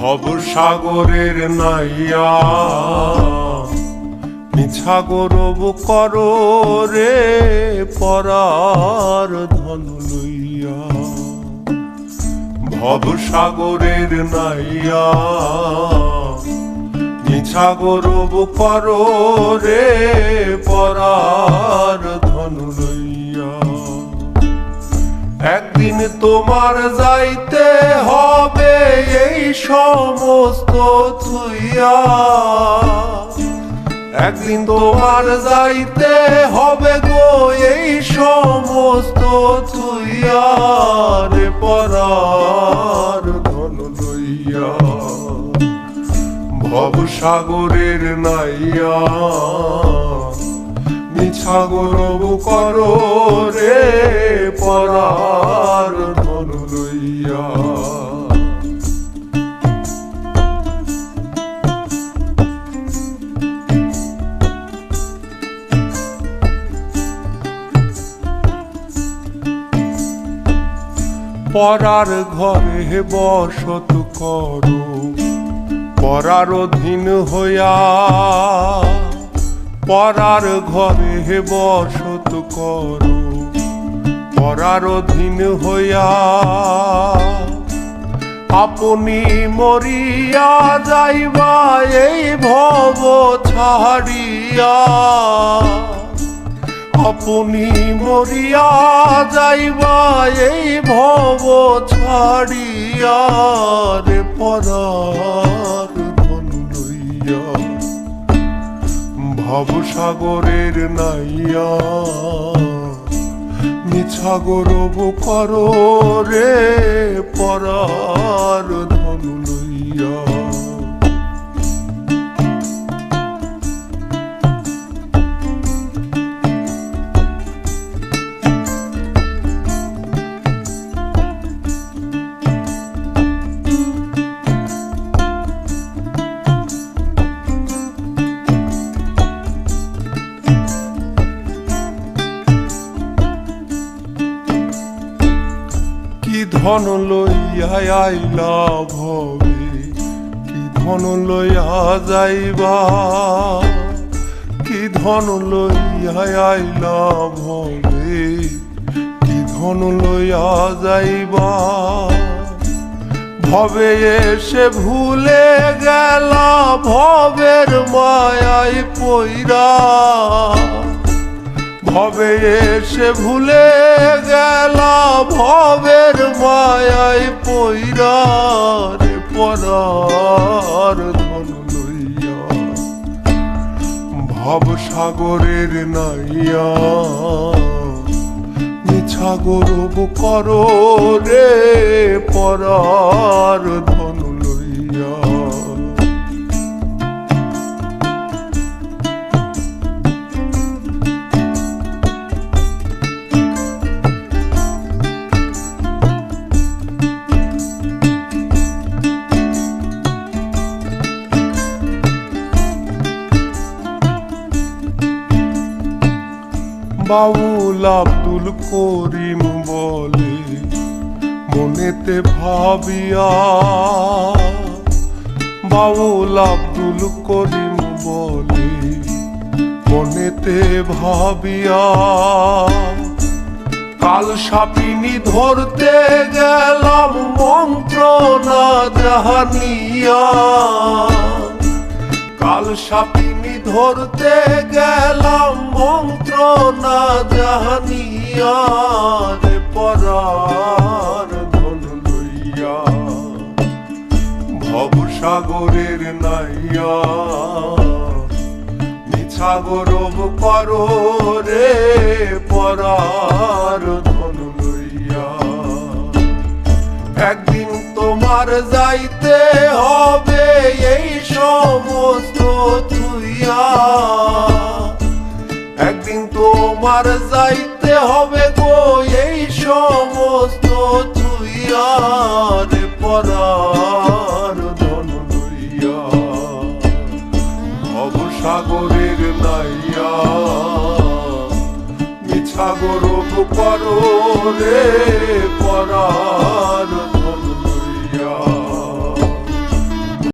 ভবসাগরের নাইয়া মিছা গৌরব করো রে পরার ধন লইয়া। ভবসাগরের নাইয়া মিছা গৌরব করো রে পরার ধন লইয়া। একদিন তোমার যাইতে হবে এই সমস্ত থুইয়া। একদিন তোমার যাইতে হবে গো এই সমস্ত থুইয়া রে পরার ধন লইয়া। ভবসাগরের নাইয়া মিছা গৌরব করো রে পরার ধন লইয়া। পরার ঘরে বসত করো পরার অধীন হইয়া। পরার ঘরে বসত করো পরার অধীন হইয়া। আপনি মরিয়া যাইবা এই ভব ছাড়িয়া। আপনি মরিয়া যাইবা এই ভব ছাড়িয়া রে পরার ধন লইয়া। ভবসাগরের নাইয়া মিছা গৌরব করো রে পরার ধন লইয়া। ধন লইয়া আইলা ভবে কি ধন লইয়া যাইবা। কি ধন লইয়া আইলা ভবে কি ধন লইয়া যাইবা। ভবে এসে ভুলে গেলা ভবের মায়ায় পইরা। ভবে এসে ভুলে গেলা ভবের মায়ায় পইরা রে পরার ধন লইয়া। ভবসাগরের নাইয়া মিছা গৌরব করো রে পরার ধন লইয়া। বাউল আব্দুল করিম বলে মনেতে ভাবিয়া। বাউল আব্দুল করিম বলে মনেতে ভাবিয়া। কাল সাপিনী ধরতে গেলাম মন্ত্র না জানিয়া। কাল সাপিনী ধরতে গেলাম মন্ত্র না জানিয়া রে পরার ধন লইয়া। ভবসাগরের নাইয়া মিছা গৌরব করো রে পরার ধন লইয়া। একদিন তোমার যাইতে হবে এই সমস্ত থুইয়া, একদিন তোমার যাইতে হবে গো এই সমস্ত থুইয়া রে পরার ধন লইয়া। ভবসাগরের নাইয়া মিছা গৌরব করো রে